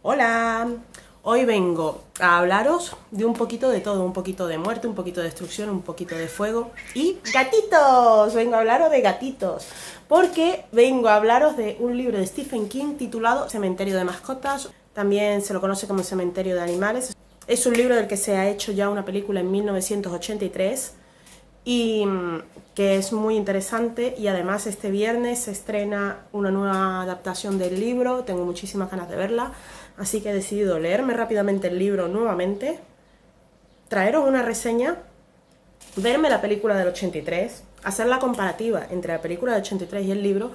Hola, hoy vengo a hablaros de un poquito de todo, un poquito de muerte, un poquito de destrucción, un poquito de fuego y gatitos. Vengo a hablaros de gatitos, porque vengo a hablaros de un libro de Stephen King titulado Cementerio de mascotas, también se lo conoce como Cementerio de animales. Es un libro del que se ha hecho ya una película en 1983 y que es muy interesante, y además este viernes se estrena una nueva adaptación del libro. Tengo muchísimas ganas de verla, así que he decidido leerme rápidamente el libro nuevamente, traeros una reseña, verme la película del 83, hacer la comparativa entre la película del 83 y el libro,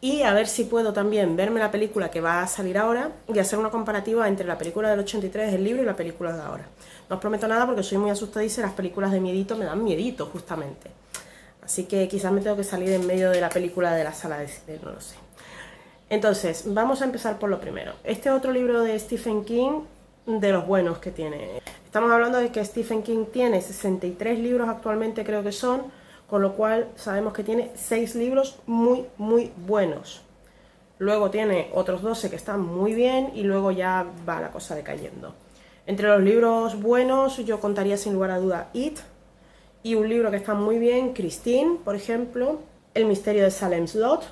y a ver si puedo también verme la película que va a salir ahora y hacer una comparativa entre la película del 83, el libro, y la película de ahora. No os prometo nada porque soy muy asustadiza y las películas de miedito me dan miedito justamente. Así que quizás me tengo que salir en medio de la película de la sala de cine, no lo sé. Entonces, vamos a empezar por lo primero. Este otro libro de Stephen King, de los buenos que tiene. Estamos hablando de que Stephen King tiene 63 libros actualmente, creo que son, con lo cual sabemos que tiene 6 libros muy, muy buenos. Luego tiene otros 12 que están muy bien y luego ya va la cosa decayendo. Entre los libros buenos yo contaría sin lugar a duda It, y un libro que está muy bien, Christine, por ejemplo, El misterio de Salem's Lot,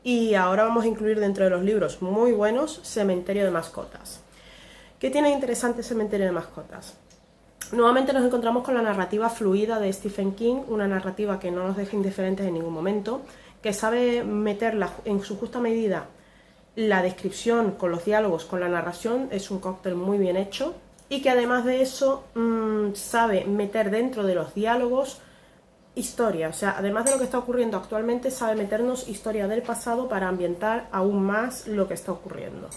y ahora vamos a incluir dentro de los libros muy buenos Cementerio de mascotas. ¿Qué tiene interesante Cementerio de mascotas? Nuevamente nos encontramos con la narrativa fluida de Stephen King, una narrativa que no nos deja indiferentes en ningún momento, que sabe meter en su justa medida la descripción con los diálogos, con la narración. Es un cóctel muy bien hecho, y que además de eso sabe meter dentro de los diálogos historia. O sea, además de lo que está ocurriendo actualmente, sabe meternos historia del pasado para ambientar aún más lo que está ocurriendo.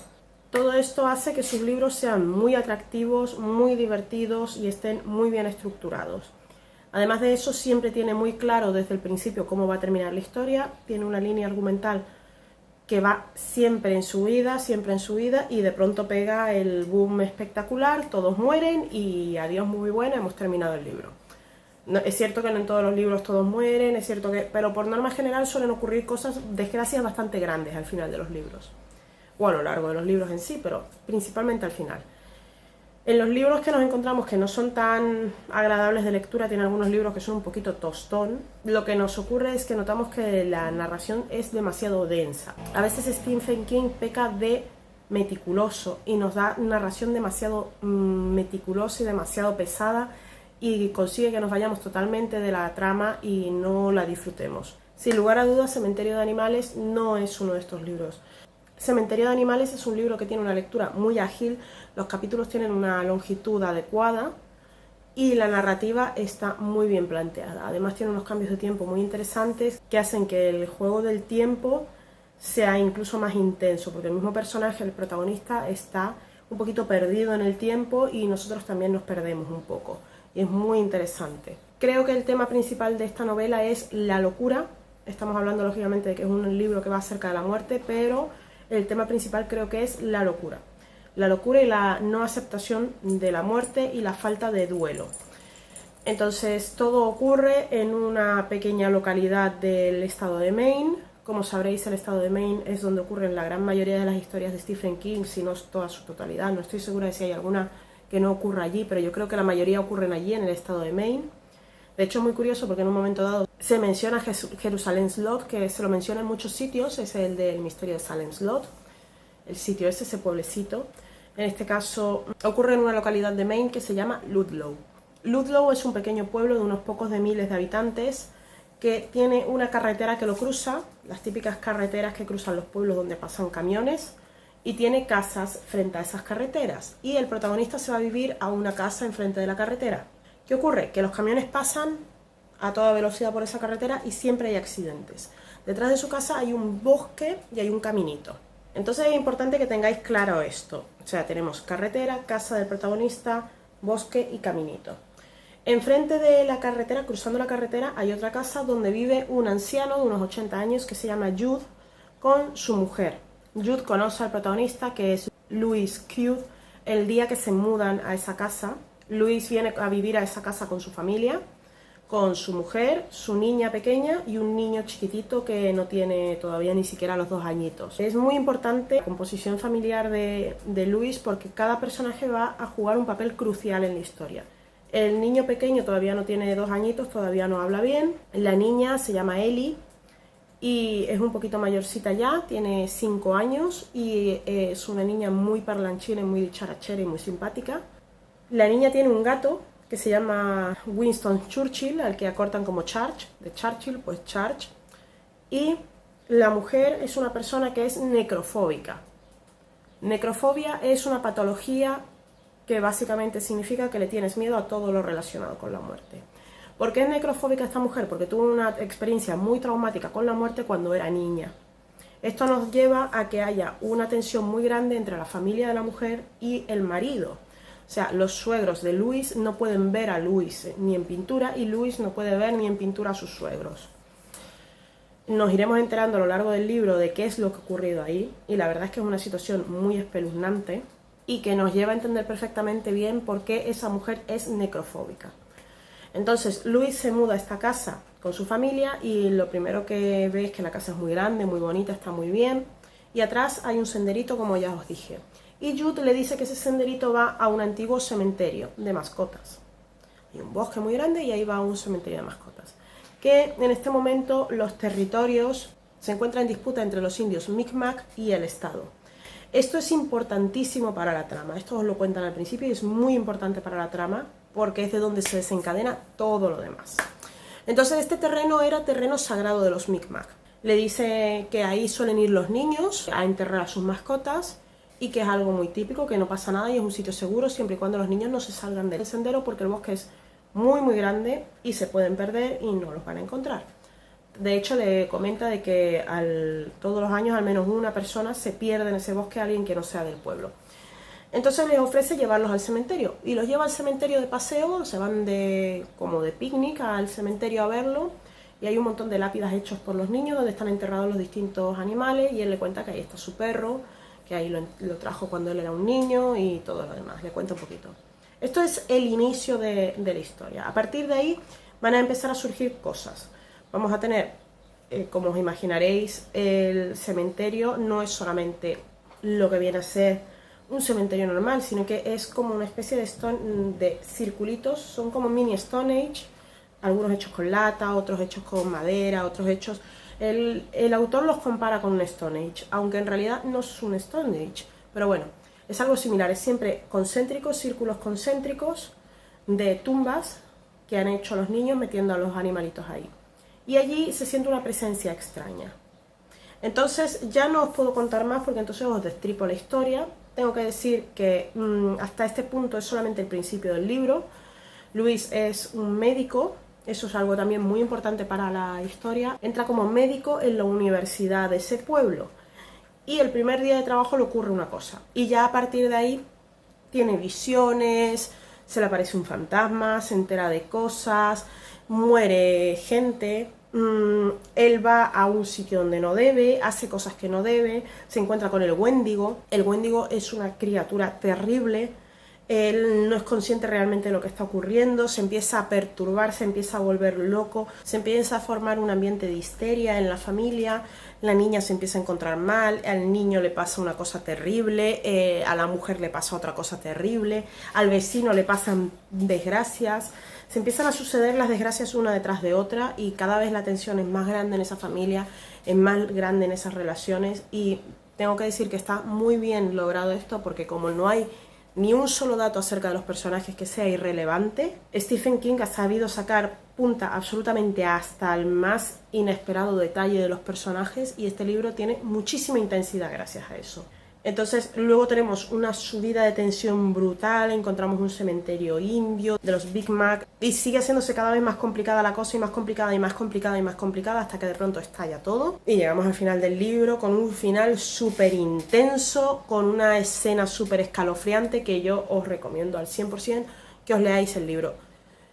Todo esto hace que sus libros sean muy atractivos, muy divertidos y estén muy bien estructurados. Además de eso, siempre tiene muy claro desde el principio cómo va a terminar la historia. Tiene una línea argumental que va siempre en su vida, y de pronto pega el boom espectacular, todos mueren y adiós, muy buena, hemos terminado el libro. No, es cierto que no en todos los libros todos mueren, es cierto que, pero por norma general suelen ocurrir cosas, desgracias bastante grandes al final de los libros, o a lo largo de los libros en sí, pero principalmente al final. En los libros que nos encontramos que no son tan agradables de lectura, tiene algunos libros que son un poquito tostón, lo que nos ocurre es que notamos que la narración es demasiado densa. A veces Stephen King peca de meticuloso y nos da narración demasiado meticulosa y demasiado pesada, y consigue que nos vayamos totalmente de la trama y no la disfrutemos. Sin lugar a dudas, Cementerio de animales no es uno de estos libros. Cementerio de animales es un libro que tiene una lectura muy ágil, los capítulos tienen una longitud adecuada y la narrativa está muy bien planteada. Además tiene unos cambios de tiempo muy interesantes que hacen que el juego del tiempo sea incluso más intenso, porque el mismo personaje, el protagonista, está un poquito perdido en el tiempo y nosotros también nos perdemos un poco, y es muy interesante. Creo que el tema principal de esta novela es la locura. Estamos hablando lógicamente de que es un libro que va acerca de la muerte, pero el tema principal creo que es la locura. La locura y la no aceptación de la muerte y la falta de duelo. Entonces todo ocurre en una pequeña localidad del estado de Maine. Como sabréis, el estado de Maine es donde ocurren la gran mayoría de las historias de Stephen King, si no toda su totalidad. No estoy segura de si hay alguna que no ocurra allí, pero yo creo que la mayoría ocurren allí, en el estado de Maine. De hecho, es muy curioso porque en un momento dado se menciona Jerusalem's Lot, que se lo menciona en muchos sitios, es el del misterio de Salem's Lot, el sitio ese pueblecito. En este caso ocurre en una localidad de Maine que se llama Ludlow. Ludlow es un pequeño pueblo de unos pocos de miles de habitantes que tiene una carretera que lo cruza, las típicas carreteras que cruzan los pueblos donde pasan camiones, y tiene casas frente a esas carreteras, y el protagonista se va a vivir a una casa enfrente de la carretera. ¿Qué ocurre? Que los camiones pasan a toda velocidad por esa carretera y siempre hay accidentes. Detrás de su casa hay un bosque y hay un caminito. Entonces es importante que tengáis claro esto. O sea, tenemos carretera, casa del protagonista, bosque y caminito. Enfrente de la carretera, cruzando la carretera, hay otra casa donde vive un anciano de unos 80 años que se llama Jude con su mujer. Jude conoce al protagonista, que es Louis Q, el día que se mudan a esa casa. Louis viene a vivir a esa casa con su familia, con su mujer, su niña pequeña y un niño chiquitito que no tiene todavía ni siquiera los 2 añitos. Es muy importante la composición familiar de Louis porque cada personaje va a jugar un papel crucial en la historia. El niño pequeño todavía no tiene 2 añitos, todavía no habla bien. La niña se llama Ellie y es un poquito mayorcita ya, tiene 5 años y es una niña muy parlanchina, muy dicharachera y muy simpática. La niña tiene un gato que se llama Winston Churchill, al que acortan como Church, de Churchill, pues Church. Y la mujer es una persona que es necrofóbica. Necrofobia es una patología que básicamente significa que le tienes miedo a todo lo relacionado con la muerte. ¿Por qué es necrofóbica esta mujer? Porque tuvo una experiencia muy traumática con la muerte cuando era niña. Esto nos lleva a que haya una tensión muy grande entre la familia de la mujer y el marido. O sea, los suegros de Louis no pueden ver a Louis ni en pintura y Louis no puede ver ni en pintura a sus suegros. Nos iremos enterando a lo largo del libro de qué es lo que ha ocurrido ahí y la verdad es que es una situación muy espeluznante y que nos lleva a entender perfectamente bien por qué esa mujer es necrofóbica. Entonces Louis se muda a esta casa con su familia y lo primero que ve es que la casa es muy grande, muy bonita, está muy bien y atrás hay un senderito como ya os dije. Y Jude le dice que ese senderito va a un antiguo cementerio de mascotas. Hay un bosque muy grande y ahí va un cementerio de mascotas. Que en este momento los territorios se encuentran en disputa entre los indios Mi'kmaq y el Estado. Esto es importantísimo para la trama, esto os lo cuentan al principio y es muy importante para la trama porque es de donde se desencadena todo lo demás. Entonces este terreno era terreno sagrado de los Mi'kmaq. Le dice que ahí suelen ir los niños a enterrar a sus mascotas y que es algo muy típico, que no pasa nada y es un sitio seguro siempre y cuando los niños no se salgan del sendero porque el bosque es muy grande y se pueden perder y no los van a encontrar. De hecho le comenta de que todos los años al menos una persona se pierde en ese bosque, alguien que no sea del pueblo. Entonces les ofrece llevarlos al cementerio y los lleva al cementerio de paseo, se van como de picnic al cementerio a verlo y hay un montón de lápidas hechos por los niños donde están enterrados los distintos animales y él le cuenta que ahí está su perro, que ahí lo trajo cuando él era un niño y todo lo demás, le cuento un poquito. Esto es el inicio de la historia. A partir de ahí van a empezar a surgir cosas. Vamos a tener, como os imaginaréis, el cementerio no es solamente lo que viene a ser un cementerio normal, sino que es como una especie de circulitos, son como mini Stone Age, algunos hechos con lata, otros hechos con madera, otros hechos... El autor los compara con un Stone Age, aunque en realidad no es un Stone Age, pero bueno, es algo similar, es siempre concéntricos, círculos concéntricos de tumbas que han hecho los niños metiendo a los animalitos ahí. Y allí se siente una presencia extraña. Entonces ya no os puedo contar más porque entonces os destripo la historia. Tengo que decir que hasta este punto es solamente el principio del libro. Louis es un médico. Eso es algo también muy importante para la historia. Entra como médico en la universidad de ese pueblo y el primer día de trabajo le ocurre una cosa y ya a partir de ahí tiene visiones, se le aparece un fantasma, se entera de cosas, muere gente, él va a un sitio donde no debe, hace cosas que no debe, se encuentra con el Wendigo. El Wendigo es una criatura terrible. Él no es consciente realmente de lo que está ocurriendo, se empieza a perturbar, se empieza a volver loco, se empieza a formar un ambiente de histeria en la familia, la niña se empieza a encontrar mal, al niño le pasa una cosa terrible, a la mujer le pasa otra cosa terrible, al vecino le pasan desgracias, se empiezan a suceder las desgracias una detrás de otra y cada vez la tensión es más grande en esa familia, es más grande en esas relaciones y tengo que decir que está muy bien logrado esto porque como no hay ni un solo dato acerca de los personajes que sea irrelevante, Stephen King ha sabido sacar punta absolutamente hasta el más inesperado detalle de los personajes y este libro tiene muchísima intensidad gracias a eso. Entonces luego tenemos una subida de tensión brutal, encontramos un cementerio indio de los Mi'kmaq y sigue haciéndose cada vez más complicada la cosa y más complicada y más complicada y más complicada hasta que de pronto estalla todo y llegamos al final del libro con un final súper intenso, con una escena súper escalofriante que yo os recomiendo al 100% que os leáis el libro.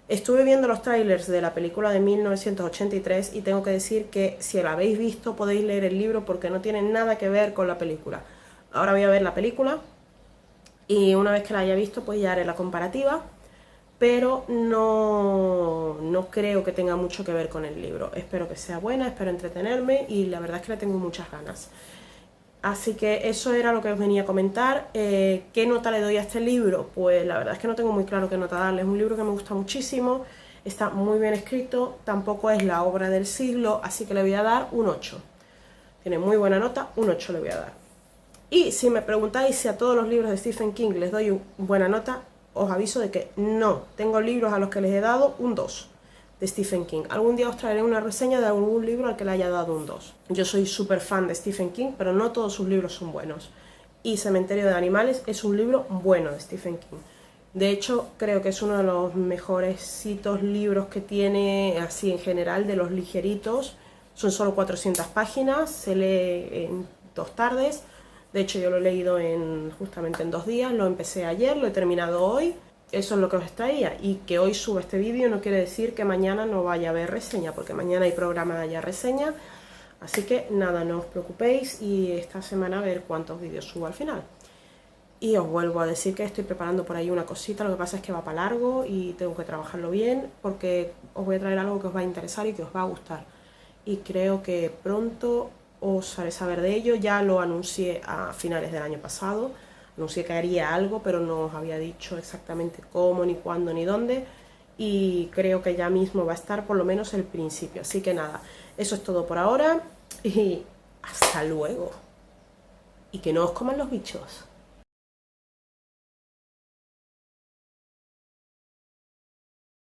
Estuve viendo los trailers de la película de 1983 y tengo que decir que si lo habéis visto podéis leer el libro porque no tiene nada que ver con la película. Ahora voy a ver la película y una vez que la haya visto pues ya haré la comparativa, pero no creo que tenga mucho que ver con el libro. Espero que sea buena, espero entretenerme y la verdad es que le tengo muchas ganas. Así que eso era lo que os venía a comentar. ¿Qué nota le doy a este libro? Pues la verdad es que no tengo muy claro qué nota darle. Es un libro que me gusta muchísimo, está muy bien escrito, tampoco es la obra del siglo, así que le voy a dar un 8. Tiene muy buena nota, un 8 le voy a dar. Y si me preguntáis si a todos los libros de Stephen King les doy buena nota, os aviso de que no. Tengo libros a los que les he dado un 2 de Stephen King. Algún día os traeré una reseña de algún libro al que le haya dado un 2. Yo soy súper fan de Stephen King, pero no todos sus libros son buenos. Y Cementerio de Animales es un libro bueno de Stephen King. De hecho, creo que es uno de los mejorecitos libros que tiene, así en general, de los ligeritos. Son solo 400 páginas, se lee en 2 tardes. De hecho, yo lo he leído justamente en 2 días, lo empecé ayer, lo he terminado hoy. Eso es lo que os traía. Y que hoy suba este vídeo no quiere decir que mañana no vaya a haber reseña, porque mañana hay programa de reseña. Así que nada, no os preocupéis y esta semana a ver cuántos vídeos subo al final. Y os vuelvo a decir que estoy preparando por ahí una cosita, lo que pasa es que va para largo y tengo que trabajarlo bien, porque os voy a traer algo que os va a interesar y que os va a gustar. Y creo que pronto os haré saber de ello. Ya lo anuncié a finales del año pasado, anuncié que haría algo, pero no os había dicho exactamente cómo, ni cuándo, ni dónde, y creo que ya mismo va a estar por lo menos el principio. Así que nada, eso es todo por ahora y hasta luego. Y que no os coman los bichos.